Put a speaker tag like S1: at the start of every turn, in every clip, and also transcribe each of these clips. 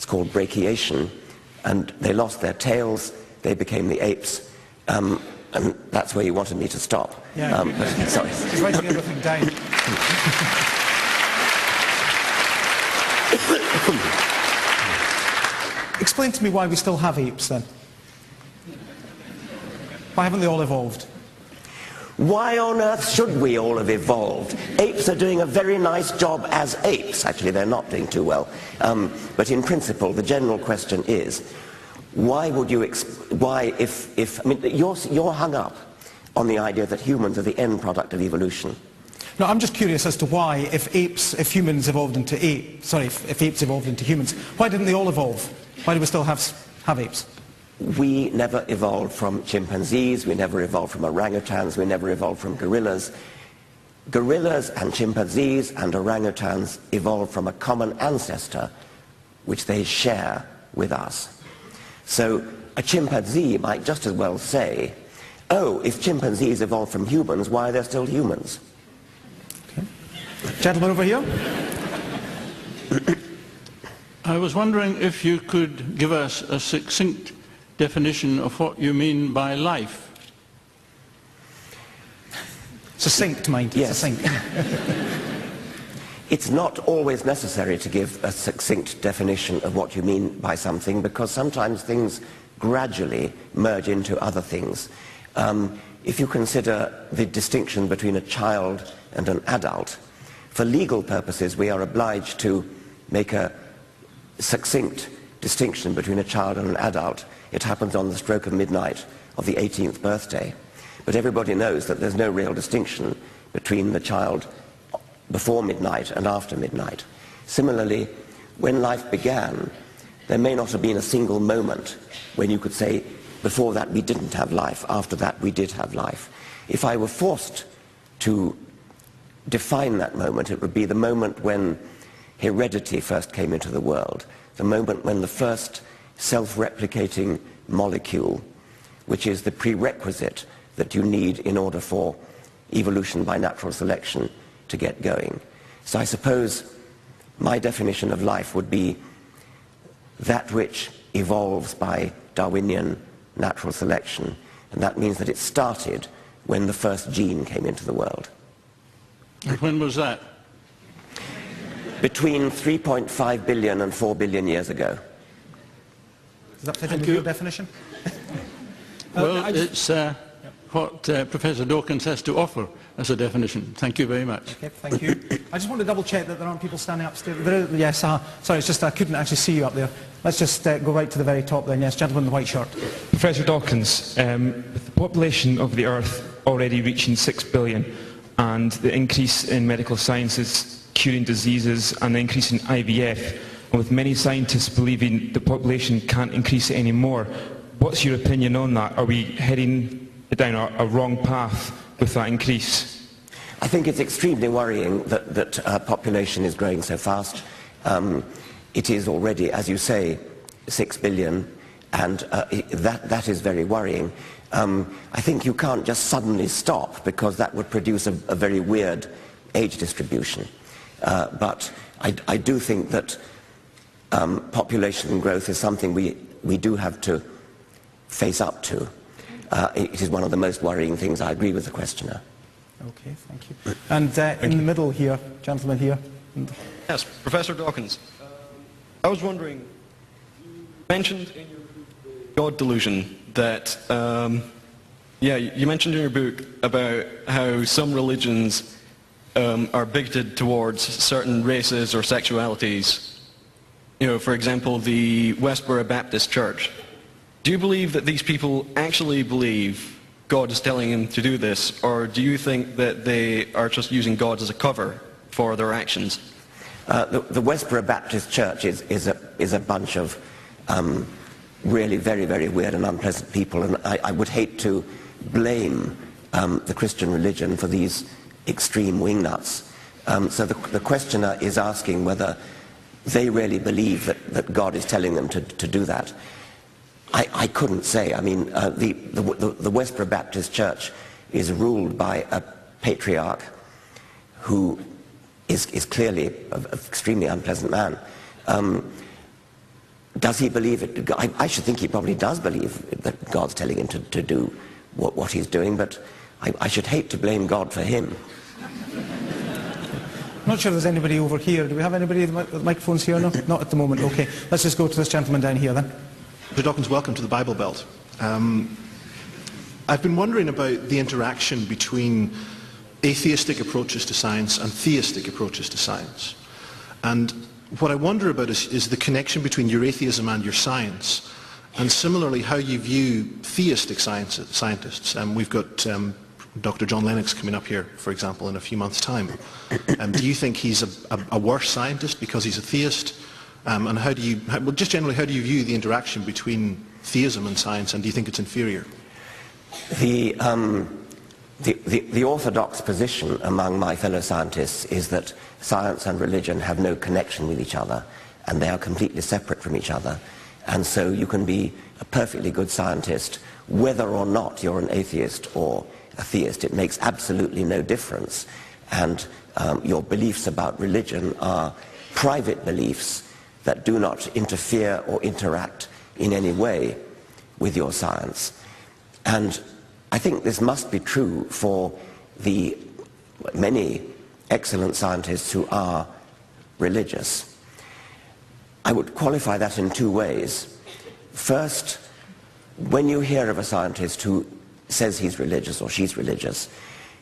S1: It's called brachiation, and they lost their tails, they became the apes, and that's where you wanted me to stop.
S2: Yeah.
S1: Sorry.
S2: He's writing everything down. Explain to me why we still have apes, then. Why haven't they all evolved?
S1: Why on earth should we all have evolved? Apes are doing a very nice job as apes. Actually, they're not doing too well. But in principle, the general question is, why would you, I mean, you're hung up on the idea that humans are the end product of evolution.
S2: No, I'm just curious as to why, if humans evolved into apes, sorry, if apes evolved into humans, why didn't they all evolve? Why do we still have apes?
S1: We never evolved from chimpanzees, we never evolved from orangutans, we never evolved from gorillas. Gorillas and chimpanzees and orangutans evolved from a common ancestor which they share with us. So a chimpanzee might just as well say, oh, if chimpanzees evolved from humans, why are there still humans?
S2: Okay. Gentleman over here.
S3: I was wondering if you could give us a succinct definition of what you mean by life.
S2: Succinct, mind.
S1: Yes.
S2: Succinct.
S1: It's not always necessary to give a succinct definition of what you mean by something, because sometimes things gradually merge into other things. If you consider the distinction between a child and an adult, for legal purposes we are obliged to make a succinct distinction between a child and an adult. It happens on the stroke of midnight of the 18th birthday. But everybody knows that there's no real distinction between the child before midnight and after midnight. Similarly, when life began, there may not have been a single moment when you could say, before that we didn't have life, after that we did have life. If I were forced to define that moment, it would be the moment when heredity first came into the world, the moment when the first self-replicating molecule, which is the prerequisite that you need in order for evolution by natural selection to get going. So I suppose my definition of life would be that which evolves by Darwinian natural selection, and that means that it started when the first gene came into the world.
S3: And when was that?
S1: Between 3.5 billion and 4 billion years ago.
S2: Does that fit in with your definition?
S3: Well, it's what Professor Dawkins has to offer as a definition. Thank you very much.
S2: Okay, thank you. I just want to double check that there aren't people standing upstairs. Yes, sorry, it's just I couldn't actually see you up there. Let's just go right to the very top then. Yes, gentleman in the white shirt.
S4: Professor Dawkins, with the population of the Earth already reaching 6 billion and the increase in medical sciences curing diseases and the increase in IVF, and with many scientists believing the population can't increase it anymore, what's your opinion on that? Are we heading down a wrong path with that increase?
S1: I think it's extremely worrying that population is growing so fast. It is already, as you say, 6 billion, and that is very worrying. I think you can't just suddenly stop, because that would produce a very weird age distribution. But I do think that population growth is something we do have to face up to. It is one of the most worrying things. I agree with the questioner.
S2: Okay, thank you. And in the middle here, gentleman here.
S5: Yes, Professor Dawkins. I was wondering, you mentioned in your book, God Delusion, that, you mentioned in your book about how some religions are bigoted towards certain races or sexualities. You know, for example, the Westboro Baptist Church. Do you believe that these people actually believe God is telling them to do this, or do you think that they are just using God as a cover for their actions?
S1: The Westboro Baptist Church is a bunch of really very, very weird and unpleasant people, and I would hate to blame the Christian religion for these extreme wingnuts. So the questioner is asking whether they really believe that God is telling them to do that. I couldn't say. I mean, the Westboro Baptist Church is ruled by a patriarch who is clearly an extremely unpleasant man. Does he believe it? I should think he probably does believe that God's telling him to do what he's doing, but I should hate to blame God for him.
S2: I'm not sure there's anybody over here. Do we have anybody with the microphones here? No? Not at the moment. Okay. Let's just go to this gentleman down here then.
S6: Richard Dawkins, welcome to the Bible Belt. I've been wondering about the interaction between atheistic approaches to science and theistic approaches to science. And what I wonder about is the connection between your atheism and your science, and similarly how you view theistic scientists. We've got Dr. John Lennox coming up here, for example, in a few months' time. Do you think he's a worse scientist because he's a theist? And just generally, how do you view the interaction between theism and science, and do you think it's inferior?
S1: The orthodox position among my fellow scientists is that science and religion have no connection with each other, and they are completely separate from each other. And so you can be a perfectly good scientist whether or not you're an atheist or a theist. It makes absolutely no difference. And your beliefs about religion are private beliefs that do not interfere or interact in any way with your science. And I think this must be true for the many excellent scientists who are religious. I would qualify that in two ways. First, when you hear of a scientist who says he's religious or she's religious,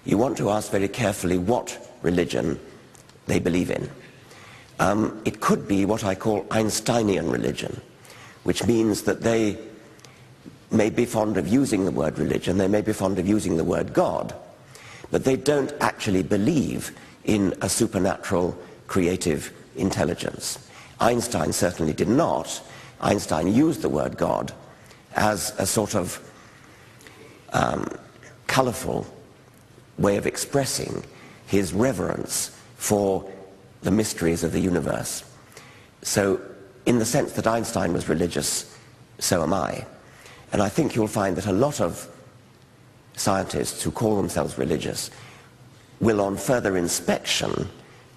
S1: you want to ask very carefully what religion they believe in. It could be what I call Einsteinian religion, which means that they may be fond of using the word religion, they may be fond of using the word God, but they don't actually believe in a supernatural creative intelligence. Einstein certainly did not. Einstein used the word God as a sort of colourful way of expressing his reverence for the mysteries of the universe. So in the sense that Einstein was religious, so am I. And I think you'll find that a lot of scientists who call themselves religious will on further inspection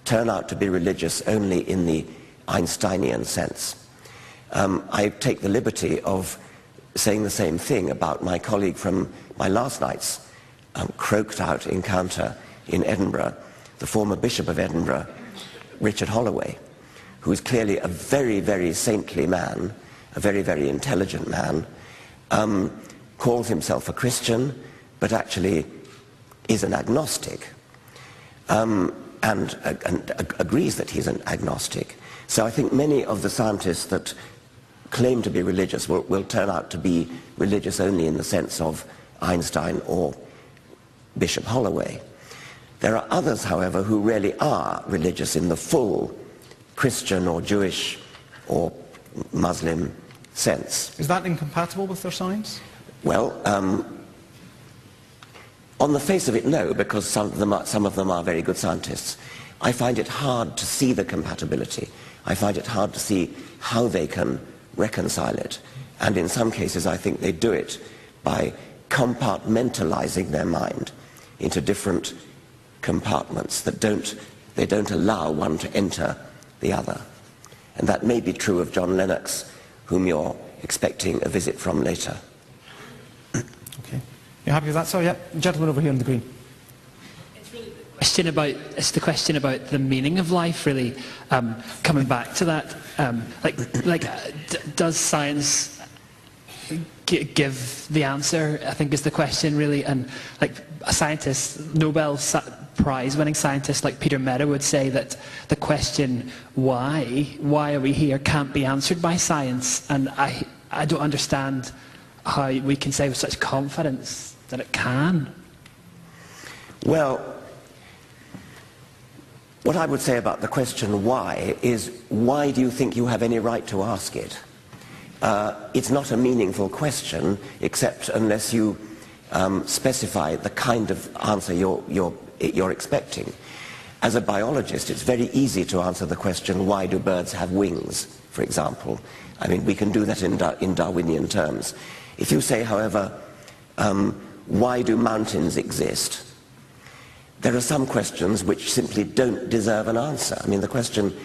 S1: turn out to be religious only in the Einsteinian sense. I take the liberty of saying the same thing about my colleague from my last night's croaked out encounter in Edinburgh, the former Bishop of Edinburgh, Richard Holloway, who is clearly a very, very saintly man, a very, very intelligent man, calls himself a Christian, but actually is an agnostic, and agrees that he's an agnostic. So I think many of the scientists that claim to be religious will turn out to be religious only in the sense of Einstein or Bishop Holloway. There are others, however, who really are religious in the full Christian or Jewish or Muslim sense.
S2: Is that incompatible with their science?
S1: Well, on the face of it, no, because some of them are very good scientists. I find it hard to see the compatibility. I find it hard to see how they can reconcile it. And in some cases, I think they do it by compartmentalizing their mind into different compartments that don't allow one to enter the other. And that may be true of John Lennox, whom you're expecting a visit from later.
S2: Okay. You happy with that? So, yeah, gentleman over here in the green.
S7: It's the question about the meaning of life, really. Coming back to that, does science give the answer? I think is the question, really. And like a scientist, Nobel Prize-winning scientist like Peter Mehta would say that the question why are we here can't be answered by science. And I don't understand how we can say with such confidence that it can. Well, what I would say about the question why is, why do you think you have any right to ask it? It's not a meaningful question, except unless you specify the kind of answer you're expecting. As a biologist, it's very easy to answer the question, why do birds have wings, for example? I mean, we can do that in Darwinian terms. If you say, however, why do mountains exist? There are some questions which simply don't deserve an answer. I mean, the question,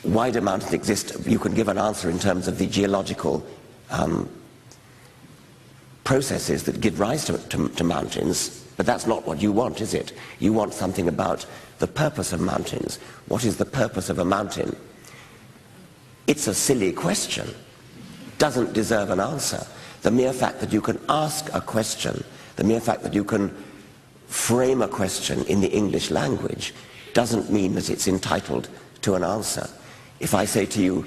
S1: why do mountains exist? You can give an answer in terms of the geological processes that give rise to mountains, but that's not what you want, is it? You want something about the purpose of mountains. What is the purpose of a mountain? It's a silly question. Doesn't deserve an answer. The mere fact that you can ask a question, the mere fact that you can frame a question in the English language doesn't mean that it's entitled to an answer. If I say to you,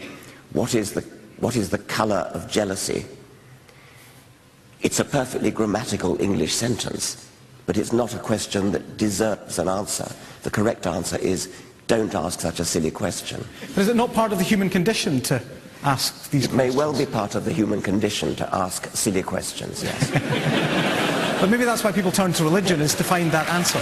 S1: what is the color of jealousy? It's a perfectly grammatical English sentence, but it's not a question that deserves an answer. The correct answer is, don't ask such a silly question.
S2: But is it not part of the human condition to ask these questions?
S1: It may well be part of the human condition to ask silly questions, yes.
S2: But maybe that's why people turn to religion, is to find that answer.